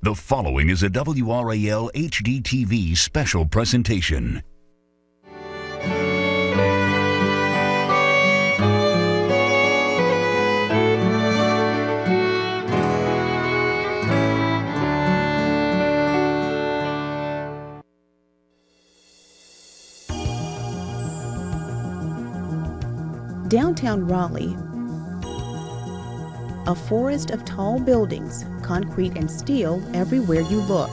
The following is a WRAL HD-TV special presentation. Downtown Raleigh, a forest of tall buildings, concrete and steel everywhere you look.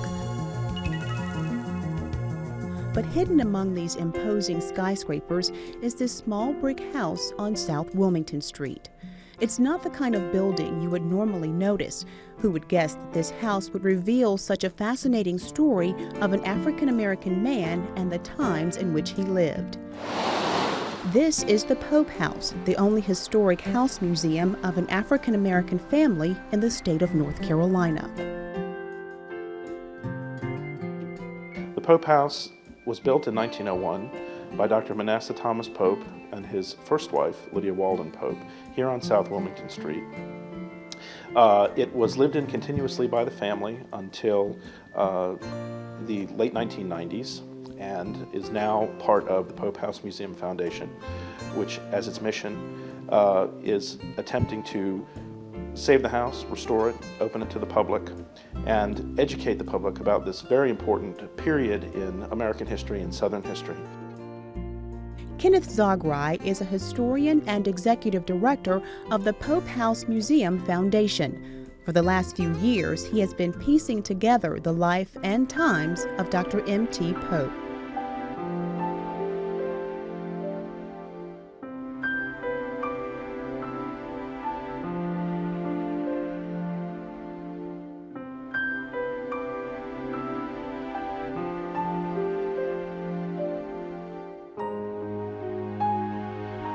But hidden among these imposing skyscrapers is this small brick house on South Wilmington Street. It's not the kind of building you would normally notice. Who would guess that this house would reveal such a fascinating story of an African-American man and the times in which he lived? This is the Pope House, the only historic house museum of an African-American family in the state of North Carolina. The Pope House was built in 1901 by Dr. Manasseh Thomas Pope and his first wife, Lydia Walden Pope, here on South Wilmington Street. It was lived in continuously by the family until the late 1990s. And is now part of the Pope House Museum Foundation, which, as its mission, is attempting to save the house, restore it, open it to the public, and educate the public about this very important period in American history and Southern history. Kenneth Zograi is a historian and executive director of the Pope House Museum Foundation. For the last few years, he has been piecing together the life and times of Dr. M.T. Pope.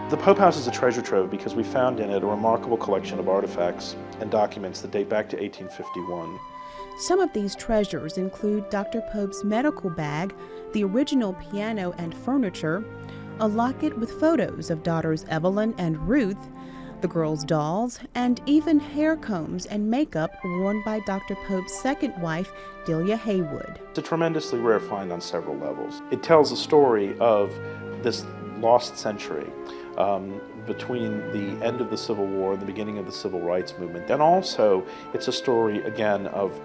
The Pope House is a treasure trove because we found in it a remarkable collection of artifacts and documents that date back to 1851. Some of these treasures include Dr. Pope's medical bag, the original piano and furniture, a locket with photos of daughters Evelyn and Ruth, the girls' dolls, and even hair combs and makeup worn by Dr. Pope's second wife, Delia Haywood. It's a tremendously rare find on several levels. It tells the story of this lost century. Between the end of the Civil War and the beginning of the Civil Rights Movement. And also, it's a story, again, of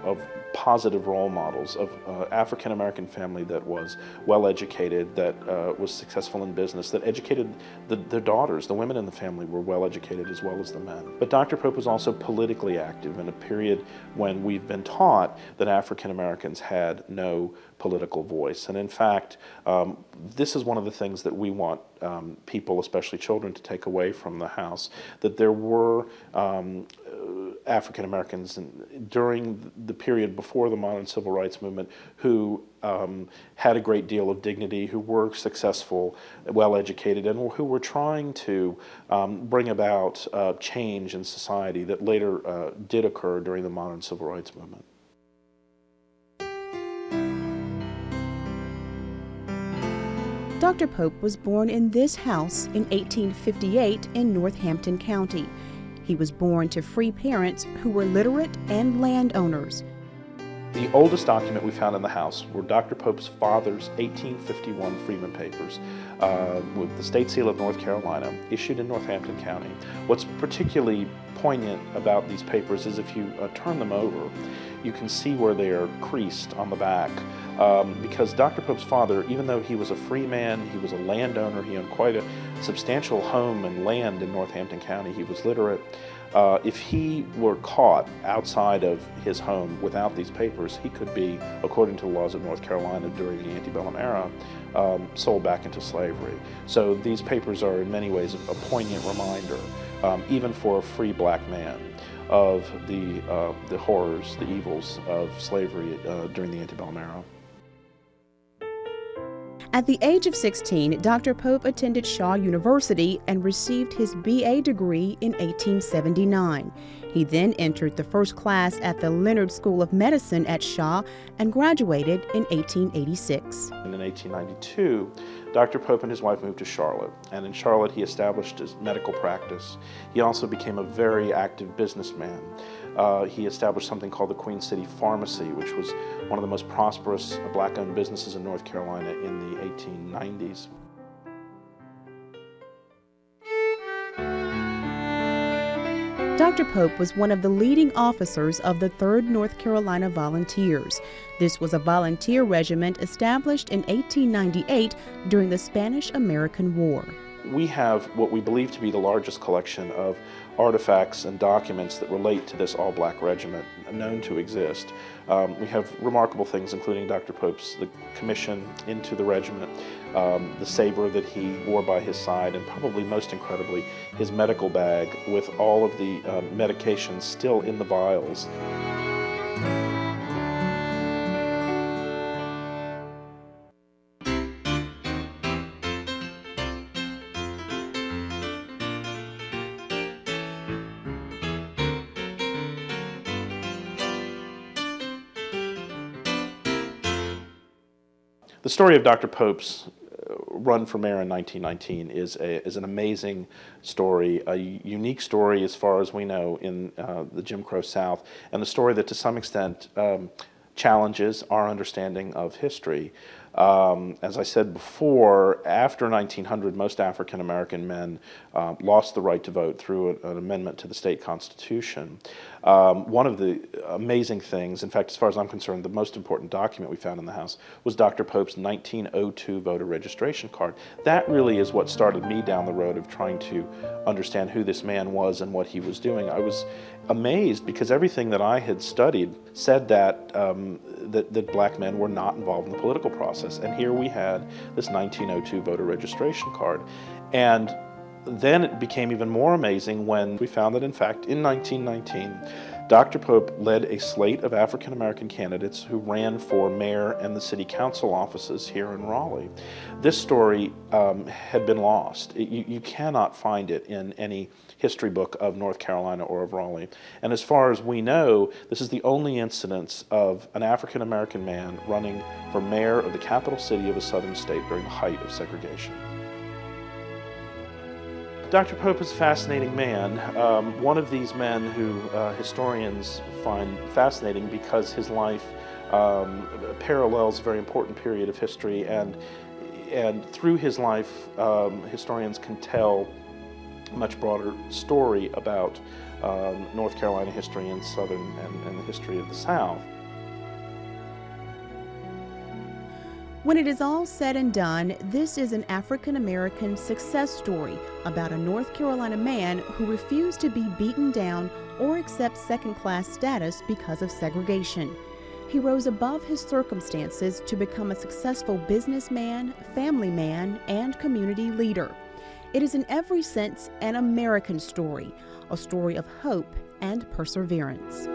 positive role models, of African-American family that was well-educated, that was successful in business, that educated their daughters. The women in the family were well-educated as well as the men. But Dr. Pope was also politically active in a period when we've been taught that African-Americans had no political voice. And in fact, this is one of the things that we want people, especially children, to take away from the house, that there were African Americans during the period before the modern civil rights movement who had a great deal of dignity, who were successful, well-educated, and who were trying to bring about change in society that later did occur during the modern civil rights movement. Dr. Pope was born in this house in 1858 in Northampton County. He was born to free parents who were literate and landowners. The oldest document we found in the house were Dr. Pope's father's 1851 Freeman Papers with the state seal of North Carolina, issued in Northampton County. What's particularly poignant about these papers is if you turn them over, you can see where they are creased on the back. Because Dr. Pope's father, even though he was a free man, he was a landowner, he owned quite a substantial home and land in Northampton County, he was literate. If he were caught outside of his home without these papers, he could be, according to the laws of North Carolina during the antebellum era, sold back into slavery. So these papers are in many ways a poignant reminder, even for a free black man, of the horrors, the evils of slavery during the antebellum era. At the age of 16, Dr. Pope attended Shaw University and received his BA degree in 1879. He then entered the first class at the Leonard School of Medicine at Shaw and graduated in 1886. And in 1892, Dr. Pope and his wife moved to Charlotte, and in Charlotte he established his medical practice. He also became a very active businessman. He established something called the Queen City Pharmacy, which was one of the most prosperous black-owned businesses in North Carolina in the 1890s. Dr. Pope was one of the leading officers of the 3rd North Carolina Volunteers. This was a volunteer regiment established in 1898 during the Spanish-American War. We have what we believe to be the largest collection of artifacts and documents that relate to this all-black regiment known to exist. We have remarkable things, including Dr. Pope's the commission into the regiment, the saber that he wore by his side, and probably most incredibly, his medical bag with all of the medications still in the vials. The story of Dr. Pope's run for mayor in 1919 is an amazing story, a unique story as far as we know in the Jim Crow South, and a story that to some extent challenges our understanding of history. As I said before, after 1900, most African American men lost the right to vote through an amendment to the state constitution. One of the amazing things, in fact, as far as I'm concerned, the most important document we found in the house was Dr. Pope's 1902 voter registration card. That really is what started me down the road of trying to understand who this man was and what he was doing. I was amazed because everything that I had studied said that that black men were not involved in the political process. And here we had this 1902 voter registration card. And then it became even more amazing when we found that, in fact, in 1919, Dr. Pope led a slate of African American candidates who ran for mayor and the city council offices here in Raleigh. This story had been lost. You cannot find it in any history book of North Carolina or of Raleigh. And as far as we know, this is the only incidence of an African American man running for mayor of the capital city of a southern state during the height of segregation. Dr. Pope is a fascinating man, one of these men who historians find fascinating because his life parallels a very important period of history, and through his life historians can tell a much broader story about North Carolina history and Southern and the history of the South. When it is all said and done, this is an African-American success story about a North Carolina man who refused to be beaten down or accept second-class status because of segregation. He rose above his circumstances to become a successful businessman, family man, and community leader. It is in every sense an American story, a story of hope and perseverance.